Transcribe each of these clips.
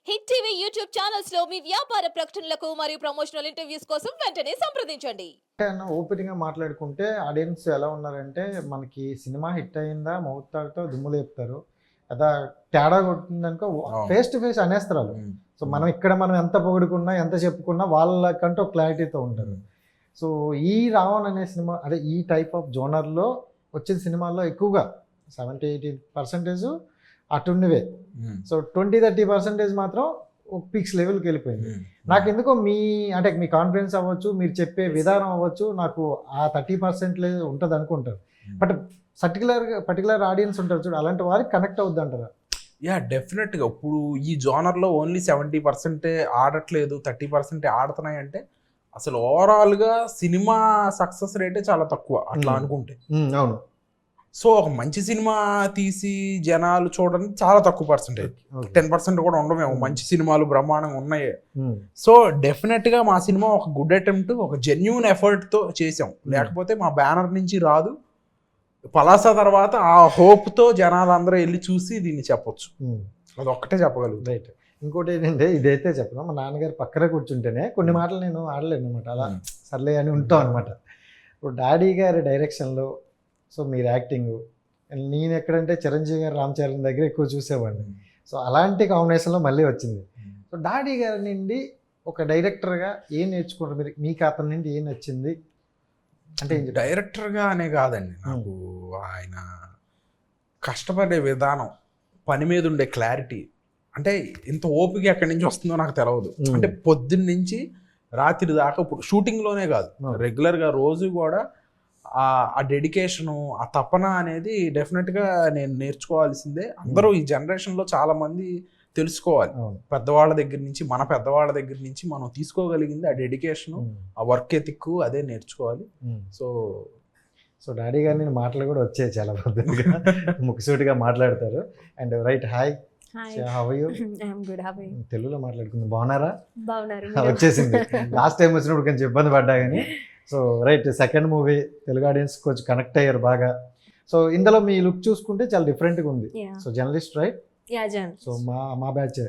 Hit TV YouTube channels లో మీ వ్యాపార ప్రకటనలకు మరియు ప్రమోషనల్ ఇంటర్వ్యూస్ కోసం వెంటనే సంప్రదించండి. అన్న ఓపెన్‌గా మాట్లాడుకుంటే ఆడియన్స్ ఎలా ఉన్నారంటే, మనకి సినిమా హిట్ అయిందా మౌతాడుతో దుమ్ము లేపుతారు. లేదా తేడా కొట్టిందనుకో ఫేస్ టు ఫేస్ అనేస్తారు ఆళ్ళు. సో, మనం ఎంత పొగుడుకున్నా, ఎంత చెప్పుకున్నా వాళ్ళకంటూ ఒక క్లారిటీతో ఉంటారు. సో, ఈ 'రావణ్' అనే సినిమా అదే ఈ టైప్ ఆఫ్ జోనర్‌లో వచ్చిన సినిమాల్లో ఎక్కువగా 70-80% అటున్నవే. సో, 20-30% మాత్రం ఒక పీక్స్ లెవెల్‌కి వెళ్ళిపోయింది. నాకెందుకో మీ కాన్ఫిడెన్స్ అవ్వచ్చు, మీరు చెప్పే విధానం అవ్వచ్చు, నాకు ఆ 30% ఉంటుంది అనుకుంటారు. బట్ పర్టికులర్ ఆడియన్స్ ఉంటారు చూడు, అలాంటి వారికి కనెక్ట్ అవుద్ది అంటారా? యా డెఫినెట్గా. ఇప్పుడు ఈ జోనర్లో ఓన్లీ 70% ఆడట్లేదు, 30% ఆడుతున్నాయి అంటే అసలు ఓవరాల్గా సినిమా సక్సెస్ రేటే చాలా తక్కువ అట్లా అనుకుంటే. అవును. సో ఒక మంచి సినిమా తీసి జనాలు చూడడానికి చాలా తక్కువ పర్సెంటేజ్, 10% కూడా ఉండమేమో. మంచి సినిమాలు బ్రహ్మాండంగా ఉన్నాయి. సో డెఫినెట్గా మా సినిమా ఒక గుడ్ అటెంప్ట్, ఒక జెన్యూన్ ఎఫర్ట్తో చేసాం. లేకపోతే మా బ్యానర్ నుంచి రాదు. పలాస తర్వాత ఆ హోప్తో జనాలు అందరూ వెళ్ళి చూసి దీన్ని చెప్పొచ్చు. అది ఒక్కటే చెప్పగలుగుతాం. రైట్. ఇంకోటి ఏంటంటే, ఇదైతే చెప్పను, మా నాన్నగారు పక్కన కూర్చుంటేనే కొన్ని మాటలు నేను ఆడలేను అనమాట. అలా సర్లే అని ఉంటాం అనమాట. ఇప్పుడు డాడీ గారి డైరెక్షన్లో సో మీరు యాక్టింగ్, నేను ఎక్కడంటే చిరంజీవి గారు రామ్ చరణ్ దగ్గర ఎక్కువ చూసేవాడిని. సో అలాంటి కాంబినేషన్లో మళ్ళీ వచ్చింది. సో డాడీ గారి నుండి ఒక డైరెక్టర్గా ఏం నేర్చుకుంటారు మీరు? మీకు అతని నుండి ఏం నచ్చింది అంటే? డైరెక్టర్గా అనే కాదండి, నాకు ఆయన కష్టపడే విధానం, పని మీద ఉండే క్లారిటీ, అంటే ఇంత ఓపిక ఎక్కడి నుంచి వస్తుందో నాకు తెలియదు. అంటే పొద్దున్న నుంచి రాత్రి దాకా, ఇప్పుడు షూటింగ్లోనే కాదు, రెగ్యులర్గా రోజు కూడా ఆ డెడికేషను, ఆ తపన అనేది డెఫినెట్గా నేను నేర్చుకోవాల్సిందే. అందరూ ఈ జనరేషన్లో చాలామంది తెలుసుకోవాలి. పెద్దవాళ్ళ దగ్గర నుంచి, మన పెద్దవాళ్ళ దగ్గర నుంచి మనం తీసుకోగలిగింది ఆ డెడికేషను, ఆ వర్క్ ఎథిక్, అదే నేర్చుకోవాలి. సో డాడీ గారిని మాటలు కూడా వచ్చాయి చాలా పద్ధతిగా, ముక్కుసూటిగా మాట్లాడతారు. And right, hi, how are you? తెలుగులో మాట్లాడుకుందాం. బాగున్నారా? వచ్చేసింది. లాస్ట్ టైం వచ్చినప్పుడు కొంచెం ఇబ్బంది పడ్డా కానీ. So right, second movie Telugu audience కొంచెం కనెక్ట్ అయ్యారు బాగా. సో ఇందులో మీ లుక్ చూసుకుంటే చాలా డిఫరెంట్గా ఉంది. So journalist, right? సో మా బ్యాచ్.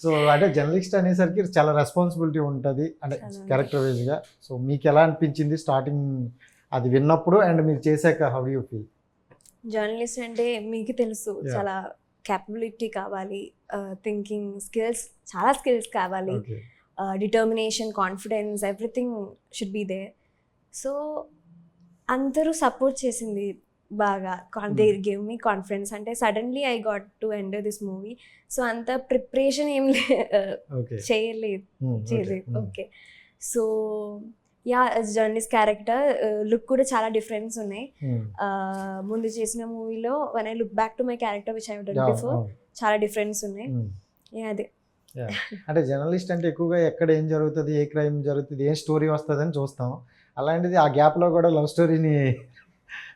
సో అంటే జర్నలిస్ట్ అనేసరికి చాలా రెస్పాన్సిబిలిటీ ఉంటుంది అంటే క్యారెక్టర్ వైజ్గా. సో మీకు ఎలా అనిపించింది స్టార్టింగ్ అది విన్నప్పుడు అండ్ మీరు చేశాక? How you feel? జర్నలిస్ట్ అంటే మీకు తెలుసు, చాలా క్యాపబిలిటీ కావాలి, థింకింగ్ స్కిల్స్, చాలా స్కిల్స్ కావాలి, determination, confidence, everything should be there. So అందరూ సపోర్ట్ చేసింది బాగా. They give me confidence. అంటే suddenly I got to enter this movie. So అంత ప్రిపరేషన్ ఏం చేయలేదు. Okay. So yeah, journalist character look కూడా చాలా డిఫరెన్స్ ఉన్నాయి. ముందు చేసిన మూవీలో when I look back to my character which I done before, చాలా డిఫరెన్స్ ఉన్నాయి. అదే అంటే జర్నలిస్ట్ అంటే ఎక్కువగా ఎక్కడ ఏం జరుగుతుంది, ఏ క్రైమ్ జరుగుతుంది, ఏం స్టోరీ వస్తుంది అని చూస్తాం. అలాంటిది ఆ గ్యాప్లో కూడా లవ్ స్టోరీని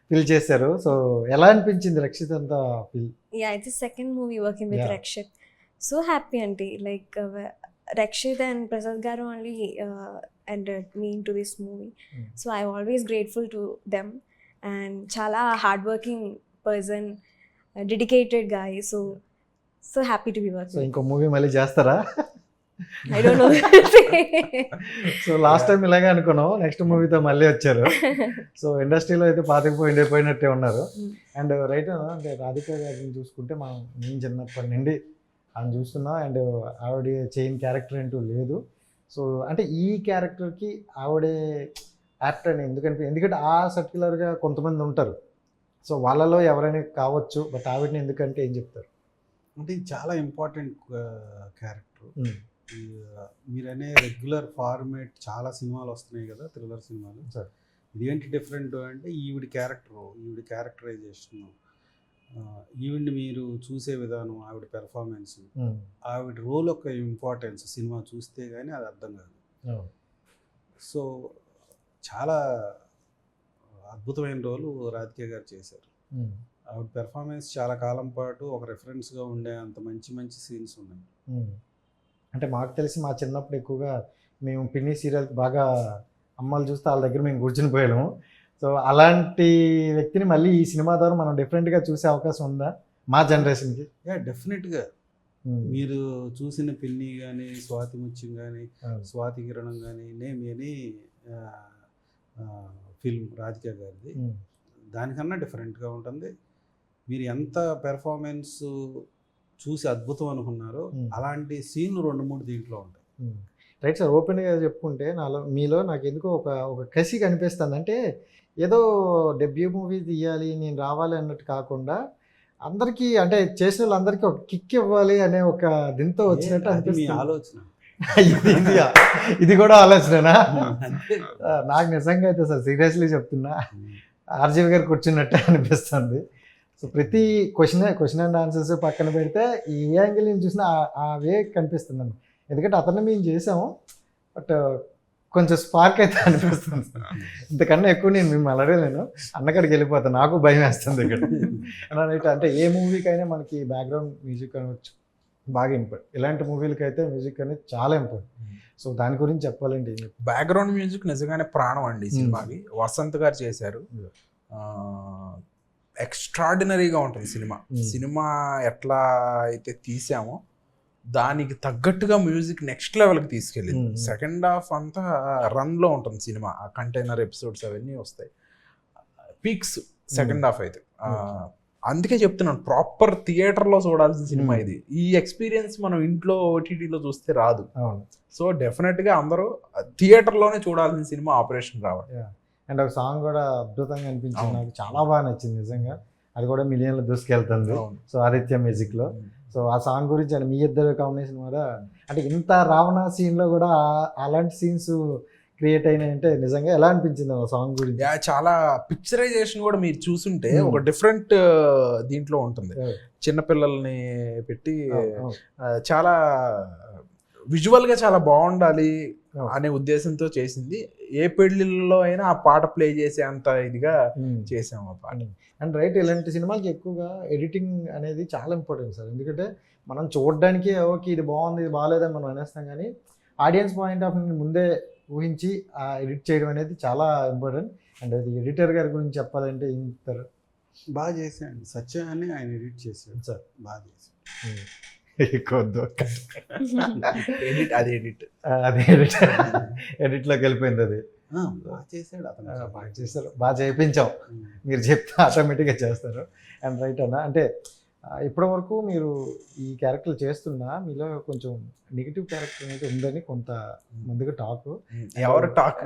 ఫిల్ చేశారు. సో ఎలా అనిపించింది రక్షిత్ అంతా ఫిల్? Yeah, it's second movie working with Rakshit. So happy అంటే like Rakshit and Prasad garu only entered me into this movie. So I'm always grateful to them, and chala hardworking person, dedicated guy. So happy to be working. So inko movie mali chestara? I don't know. So last time ఇలాగే అనుకున్నాం, next మూవీతో మళ్ళీ వచ్చారు. So ఇండస్ట్రీలో అయితే పాతిపోయినట్టే ఉన్నారు. And right, అంటే రాధిక గారిని చూసుకుంటే నేను చిన్నప్పటి నుండి ఆమె చూస్తున్నా. అండ్ ఆవిడ చైన్ క్యారెక్టర్ అంటూ లేదు. సో అంటే ఈ క్యారెక్టర్కి ఆవిడే యాప్ట్ అని ఎందుకంటే ఆ సర్క్యులర్గా కొంతమంది ఉంటారు. సో వాళ్ళలో ఎవరైనా కావచ్చు, బట్ ఆవిడని ఎందుకంటే ఏం చెప్తారు? అంటే ఇది చాలా ఇంపార్టెంట్ క్యారెక్టర్. మీరనే రెగ్యులర్ ఫార్మేట్ చాలా సినిమాలు వస్తున్నాయి కదా, థ్రిల్లర్ సినిమాలు. సార్ ఇదేంటి డిఫరెంట్ అంటే ఈవిడ క్యారెక్టరైజేషన్, ఈవిడ్ని మీరు చూసే విధానం, ఆవిడ పెర్ఫార్మెన్స్, ఆవిడ రోల్ యొక్క ఇంపార్టెన్స్ సినిమా చూస్తే కానీ అది అర్థం కాదు. సో చాలా అద్భుతమైన రోలు రాధిక గారు చేశారు. ఆవిడ పెర్ఫార్మెన్స్ చాలా కాలం పాటు ఒక రెఫరెన్స్గా ఉండే అంత మంచి సీన్స్ ఉన్నాయి. అంటే మాకు తెలిసి మా చిన్నప్పుడు ఎక్కువగా మేము పిన్ని సీరియల్కి బాగా అమ్మాలు చూస్తే వాళ్ళ దగ్గర మేము కూర్చుని పోయాము. సో అలాంటి వ్యక్తిని మళ్ళీ ఈ సినిమా ద్వారా మనం డిఫరెంట్గా చూసే అవకాశం ఉందా మా జనరేషన్కి? డెఫినెట్గా. మీరు చూసిన పిన్ని కానీ, స్వాతి ముత్యం కానీ, అవును. స్వాతి కిరణం కానీ, నేమ్ అని ఫిల్మ్ రాధిక గారిది. దానికన్నా డిఫరెంట్గా ఉంటుంది. మీరు ఎంత పెర్ఫార్మెన్స్ చూసి అద్భుతం అనుకున్నారో అలాంటి సీన్లు 2-3 దీంట్లో ఉంటాయి. రైట్ సార్, ఓపెన్గా చెప్పుకుంటే మీలో నాకు ఎందుకో ఒక కసి కనిపిస్తుంది. అంటే ఏదో డెబ్యూ మూవీ తీయాలి, నేను రావాలి అన్నట్టు కాకుండా అందరికీ, అంటే చేసిన వాళ్ళందరికీ ఒక కిక్ ఇవ్వాలి అనే ఒక దీంతో వచ్చినట్టు అది మీ అనిపిస్తుంది. ఆలోచన. ఇది కూడా ఆలోచననా? నాకు నిజంగా అయితే సార్ సీరియస్లీ చెప్తున్నా, ఆర్జీవి గారు కూర్చున్నట్టే అనిపిస్తుంది. సో ప్రతి క్వశ్చన్ అండ్ ఆన్సర్స్ పక్కన పెడితే ఈ యాంగిల్ నుంచి చూసినా ఆ వే కనిపిస్తుంది అన్న. ఎందుకంటే అతన్ని మేము చేసాము, బట్ కొంచెం స్పార్క్ అయితే అనిపిస్తుంది. ఇంతకన్నా ఎక్కువ నేను మేము అలడలేను, అన్నక్కడికి వెళ్ళిపోతాను, నాకు భయం వేస్తుంది ఇక్కడ. రైట్, అంటే ఏ మూవీకైనా మనకి బ్యాక్గ్రౌండ్ మ్యూజిక్ అనవచ్చు బాగా ఇంపార్టెంట్. ఇలాంటి మూవీలకి అయితే మ్యూజిక్ అనేది చాలా ఇంపార్టెంట్. సో దాని గురించి చెప్పాలంటే బ్యాక్గ్రౌండ్ మ్యూజిక్ నిజంగానే ప్రాణం అండి ఈ సినిమాకి. వసంత్ గారు చేశారు. ఎక్స్ట్రాడినరీగా ఉంటుంది సినిమా ఎట్లా అయితే తీసామో దానికి తగ్గట్టుగా మ్యూజిక్ నెక్స్ట్ లెవెల్కి తీసుకెళ్ళింది. సెకండ్ హాఫ్ అంతా రన్లో ఉంటుంది సినిమా. ఆ కంటైనర్ ఎపిసోడ్స్ అవన్నీ వస్తాయి, పీక్స్ సెకండ్ హాఫ్ అయితే. అందుకే చెప్తున్నాను, ప్రాపర్ థియేటర్లో చూడాల్సిన సినిమా ఇది. ఈ ఎక్స్పీరియన్స్ మనం ఇంట్లో ఓటీటీలో చూస్తే రాదు. సో డెఫినెట్గా అందరూ థియేటర్లోనే చూడాల్సిన సినిమా ఆపరేషన్ రావాలి. అండ్ ఒక సాంగ్ కూడా అద్భుతంగా అనిపించింది, నాకు చాలా బాగా నచ్చింది నిజంగా. అది కూడా మిలియన్లో దూసుకెళ్తుంది. సో ఆదిత్య మ్యూజిక్లో. సో ఆ సాంగ్ గురించి అంటే మీ ఇద్దరు కాంబినేషన్ కూడా, అంటే ఇంత రావణ సీన్లో కూడా అలాంటి సీన్స్ క్రియేట్ అయినాయంటే నిజంగా ఎలా అనిపించింది ఆ సాంగ్ గురించి? చాలా పిక్చరైజేషన్ కూడా మీరు చూసుంటే ఒక డిఫరెంట్ దీంట్లో ఉంటుంది. చిన్నపిల్లల్ని పెట్టి చాలా విజువల్గా చాలా బాగుండాలి అనే ఉద్దేశంతో చేసింది. ఏ పెళ్లిళ్ళలో అయినా ఆ పాట ప్లే చేసే అంత ఇదిగా చేసాము ఆ పాట. అండ్ రైట్, ఇలాంటి సినిమాలకి ఎక్కువగా ఎడిటింగ్ అనేది చాలా ఇంపార్టెంట్ సార్. ఎందుకంటే మనం చూడడానికి ఓకే ఇది బాగుంది ఇది బాగాలేదని మనం అనేస్తాం, కానీ ఆడియన్స్ పాయింట్ ఆఫ్ వ్యూ ముందే ఊహించి ఆ ఎడిట్ చేయడం అనేది చాలా ఇంపార్టెంట్. అండ్ అది ఎడిటర్ గారి గురించి చెప్పాలంటే ఏం చెప్తారు? బాగా చేశాడు సత్య అని, ఆయన ఎడిట్ చేశాడు సార్, బాగా చేశాడు. ఎడిట్లోకి వెళ్ళిపోయింది అది. బాగా చేశాడు అతను, బాగా చేశారు, బాగా చేయించాం. మీరు చెప్తే ఆటోమేటిక్గా చేస్తారు. అండ్ రైట్ అన్న, అంటే ఇప్పటి వరకు మీరు ఈ క్యారెక్టర్ చేస్తున్నా మీలో కొంచెం నెగిటివ్ క్యారెక్టర్ అనేది ఉందని కొంత ముందుగా టాక్. ఎవరు టాక్?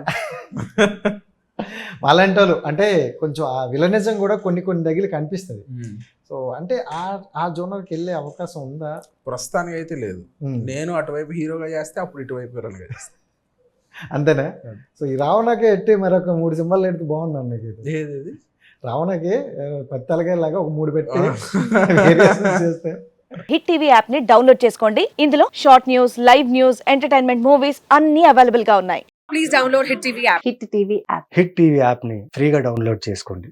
అలాంటి వాళ్ళు అంటే కొంచెం ఆ విలనిజం కూడా కొన్ని దగ్గర కనిపిస్తుంది. సో అంటే ఆ జోనర్కి వెళ్ళే అవకాశం ఉందా? ప్రస్తుతానికి అయితే లేదు. నేను అటువైపు హీరోగా చేస్తే అప్పుడు ఇటువైపు హీరోగా చేస్తే అంతేనా? సో ఈ రావణకే ఎట్టి మరొక 3 సింబల్ ఎడితే బాగున్నాను నాకు. ఏది రావణకి 10 తలకాయలాగా ఒక 3 పెట్టి చేస్తే. హిట్ టీవీ యాప్ ని డౌన్లోడ్ చేసుకోండి. ఇందులో short news, live news, entertainment movies అన్ని అవైలబుల్ గా ఉన్నాయి. Please download hit TV app. Hit TV యాప్ని ఫ్రీగా డౌన్లోడ్ చేసుకోండి.